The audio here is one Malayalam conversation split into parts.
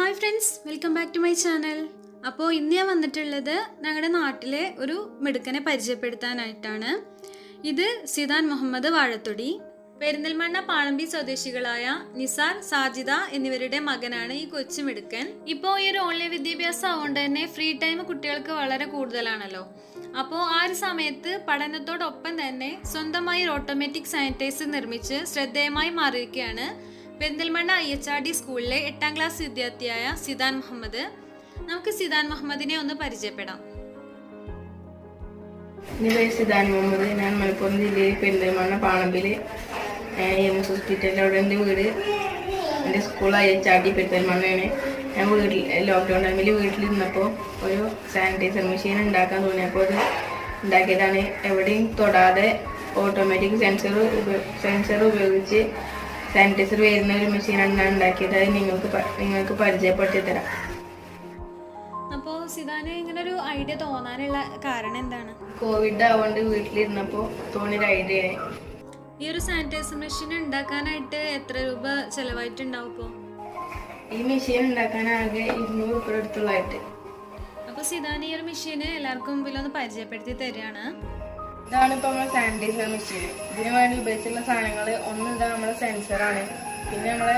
Hi friends, welcome back to my channel. അപ്പോൾ ഇന്ന് ഞാൻ വന്നിട്ടുള്ളത് ഞങ്ങളുടെ നാട്ടിലെ ഒരു മിടുക്കനെ പരിചയപ്പെടുത്താനായിട്ടാണ്. ഇത് സിദാൻ മുഹമ്മദ് വാഴത്തൊടി. പെരിന്തൽമണ്ണ പാളമ്പി സ്വദേശികളായ നിസാർ, സാജിദ എന്നിവരുടെ മകനാണ് ഈ കൊച്ചു മിടുക്കൻ. ഇപ്പോൾ ഈ ഒരു ഓൺലൈൻ വിദ്യാഭ്യാസം ആവുകൊണ്ട് തന്നെ ഫ്രീ ടൈം കുട്ടികൾക്ക് വളരെ കൂടുതലാണല്ലോ. അപ്പോൾ ആ ഒരു സമയത്ത് പഠനത്തോടൊപ്പം തന്നെ സ്വന്തമായി ഒരു ഓട്ടോമാറ്റിക് സാനിറ്റൈസർ നിർമ്മിച്ച് ശ്രദ്ധേയമായി മാറിയിരിക്കുകയാണ് പെരിന്തൽമണ്ണ IHRD സ്കൂളിലെ 8ാം ക്ലാസ് വിദ്യാർത്ഥിയായ സിദാൻ മുഹമ്മദ്. നമുക്ക് സിദാൻ മുഹമ്മദിനെ ഒന്ന് പരിചയപ്പെടാം. എൻ്റെ പേര് സിദാൻ മുഹമ്മദ്. ഞാൻ മലപ്പുറം ജില്ലയിൽ പെരിന്തൽമണ്ണ പാളമ്പിൽ എംഎസ് ഹോസ്പിറ്റലിൽ അവിടെ എൻ്റെ വീട്. എൻ്റെ സ്കൂൾ IHRD പെരിന്തൽമണ്ണയാണ്. ഞാൻ ലോക്ക്ഡൗൺ ടൈമിൽ വീട്ടിലിരുന്നപ്പോൾ ഒരു സാനിറ്റൈസർ മെഷീൻ ഉണ്ടാക്കാൻ തോന്നിയപ്പോൾ അത് ഉണ്ടാക്കിയതാണ്. എവിടെയും തൊടാതെ ഓട്ടോമാറ്റിക് സെൻസർ ഉപയോഗിച്ച് സാനിറ്റൈസർ വരുന്ന ഒരു മെഷീനാണ് ഞാൻ ഉണ്ടാക്കിയത്. അത് നിങ്ങൾക്ക് പരിചയപ്പെടുത്തി തരാം. അപ്പോൾ സിദാന് ഇങ്ങനെ ഒരു ഐഡിയ തോന്നാനുള്ള കാരണം എന്താണ്? കോവിഡ് ആവുകൊണ്ട് വീട്ടിലിരുന്നപ്പോൾ തോന്നിയൊരു ഐഡിയയാണ്. ഈ ഒരു സാനിറ്റൈസർ മെഷീൻ ഉണ്ടാക്കാനായിട്ട് എത്ര രൂപ ചെലവായിട്ടുണ്ടാവും? ഇപ്പോൾ ഈ മെഷീൻ ഉണ്ടാക്കാനാകെ 200 രൂപ അടുത്തുള്ളതായിട്ട്. അപ്പോൾ സിദാൻ ഈ ഒരു മെഷീന് എല്ലാവർക്കും മുമ്പിൽ ഒന്ന് പരിചയപ്പെടുത്തി തരികയാണ്. ഇതാണ് ഇപ്പോൾ നമ്മുടെ സാനിറ്റൈസർ മെഷീൻ. ഇതിനു വേണ്ടി ഉപയോഗിച്ചിട്ടുള്ള സാധനങ്ങൾ ഒന്ന് ഇതാ നമ്മുടെ സെൻസറാണ്. പിന്നെ നമ്മളെ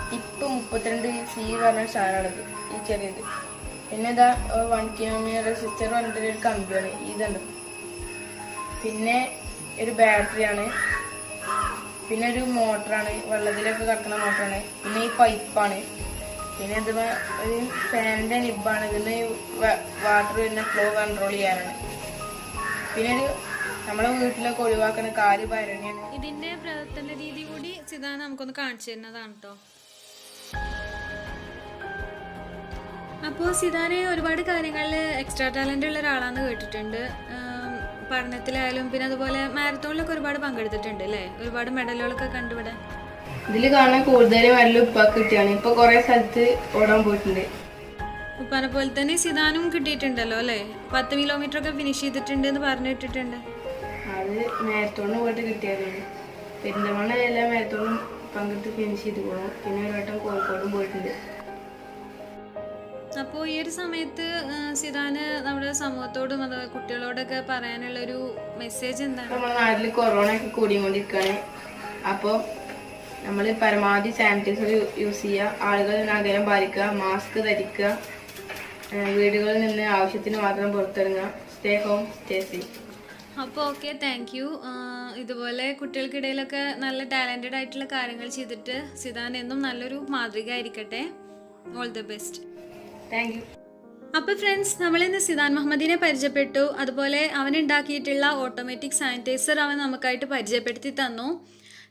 ടിപ്പ് 32C പറഞ്ഞ സാധനമാണിത്, ഈ ചെറിയത്. പിന്നെ ഇതാ 1 kilo റെസിസ്റ്റർ പറഞ്ഞിട്ടൊരു കമ്പിയാണ് ഇതുണ്ട്. പിന്നെ ഒരു ബാറ്ററിയാണ്. പിന്നെ ഒരു മോട്ടറാണ്, വെള്ളത്തിലൊക്കെ കിടക്കുന്ന മോട്ടറാണ്. പിന്നെ ഈ പൈപ്പാണ്. പിന്നെ ഇത് ഒരു ഫാനിൻ്റെ നിബാണ്. ഇതിന് വാട്ടർ പിന്നെ ഫ്ലോ കൺട്രോൾ ചെയ്യാനാണ്. പിന്നെ ഒരു നമ്മളെ വീട്ടിലൊക്കെ ഒഴിവാക്കുന്ന കാല് ഭരണിയാണ്. ഇതിന്റെ പ്രവർത്തന രീതി കൂടി സിദാൻ നമുക്കൊന്ന് കാണിച്ചു തരുന്നതാണ് കേട്ടോ. അപ്പോൾ സിദാന് ഒരുപാട് കാര്യങ്ങളിൽ എക്സ്ട്രാ ടാലന്റ് ഉള്ള ഒരാളാന്ന് കേട്ടിട്ടുണ്ട്. പഠനത്തിലായാലും പിന്നെ അതുപോലെ മാരത്തോണിലൊക്കെ ഒരുപാട് പങ്കെടുത്തിട്ടുണ്ട് അല്ലേ? ഒരുപാട് മെഡലുകളൊക്കെ കണ്ടുവിടെ. ഇതിൽ കാണാൻ കൂടുതലും നല്ല ഉപ്പാക്ക് കിട്ടിയാണ്. ഇപ്പൊ കുറെ സ്ഥലത്ത് ഓടാൻ പോയിട്ടുണ്ട്. ഉപ്പാനെ പോലെ തന്നെ സിദാനും കിട്ടിയിട്ടുണ്ടല്ലോ അല്ലേ? 10 കിലോമീറ്റർ ഒക്കെ ഫിനിഷ് ചെയ്തിട്ടുണ്ട് എന്ന് പറഞ്ഞിട്ടിട്ടുണ്ട്. അത് മാരത്തോണിന് പോയിട്ട് കിട്ടിയതാണ്. പെരിന്തൽമണ്ണ എല്ലാ മാരത്തോണും പങ്കെടുത്ത് ഫിനിഷ് ചെയ്ത് പോകും. പിന്നെ ഒരു വട്ടം കോഴിക്കോടും പോയിട്ടുണ്ട്. അപ്പോൾ ഈ ഒരു സമയത്ത് സിദാന് നമ്മുടെ സമൂഹത്തോടും അത് കുട്ടികളോടൊക്കെ പറയാനുള്ള ഒരു മെസ്സേജ് എന്താണ്? നമ്മുടെ നാട്ടിൽ കൊറോണ ഒക്കെ കൂടിക്കൊണ്ടിരിക്കുകയാണ്. അപ്പോൾ നമ്മൾ പരമാവധി സാനിറ്റൈസർ യൂസ് ചെയ്യുക, ആളുകൾ അകലം പാലിക്കുക, മാസ്ക് ധരിക്കുക, വീടുകളിൽ നിന്ന് ആവശ്യത്തിന് മാത്രം പുറത്തിറങ്ങുക. Stay home, stay safe. അപ്പോൾ ഓക്കെ, താങ്ക് യു. ഇതുപോലെ കുട്ടികൾക്കിടയിലൊക്കെ നല്ല ടാലൻറ്റഡ് ആയിട്ടുള്ള കാര്യങ്ങൾ ചെയ്തിട്ട് സിദാൻ എന്നും നല്ലൊരു മാതൃക ആയിരിക്കട്ടെ. All the best. Thank you. അപ്പോൾ ഫ്രണ്ട്സ്, നമ്മളിന്ന് സിദാൻ മുഹമ്മദിനെ പരിചയപ്പെട്ടു. അതുപോലെ അവനുണ്ടാക്കിയിട്ടുള്ള ഓട്ടോമാറ്റിക് സാനിറ്റൈസർ അവൻ നമുക്കായിട്ട് പരിചയപ്പെടുത്തി തന്നു.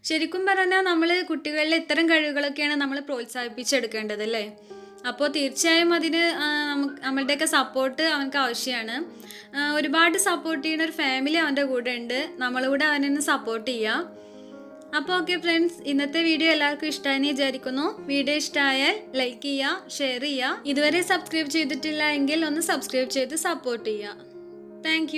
ശരിക്കും പറഞ്ഞാൽ നമ്മൾ കുട്ടികളിലെ ഇത്തരം കഴിവുകളൊക്കെയാണ് നമ്മൾ പ്രോത്സാഹിപ്പിച്ചെടുക്കേണ്ടത് അല്ലേ? അപ്പോൾ തീർച്ചയായും അതിന് നമ്മളുടെയൊക്കെ സപ്പോർട്ട് അവനക്ക് ആവശ്യമാണ്. ഒരുപാട് സപ്പോർട്ട് ചെയ്യുന്ന ഒരു ഫാമിലി അവൻ്റെ കൂടെ ഉണ്ട്. നമ്മളുകൂടെ അവനെ സപ്പോർട്ട് ചെയ്യുക. അപ്പോൾ ഓക്കെ ഫ്രണ്ട്സ്, ഇന്നത്തെ വീഡിയോ എല്ലാവർക്കും ഇഷ്ടമായെന്ന് വിചാരിക്കുന്നു. വീഡിയോ ഇഷ്ടമായാൽ ലൈക്ക് ചെയ്യുക, ഷെയർ ചെയ്യുക. ഇതുവരെ സബ്സ്ക്രൈബ് ചെയ്തിട്ടില്ല എങ്കിൽ ഒന്ന് സബ്സ്ക്രൈബ് ചെയ്ത് സപ്പോർട്ട് ചെയ്യുക. താങ്ക്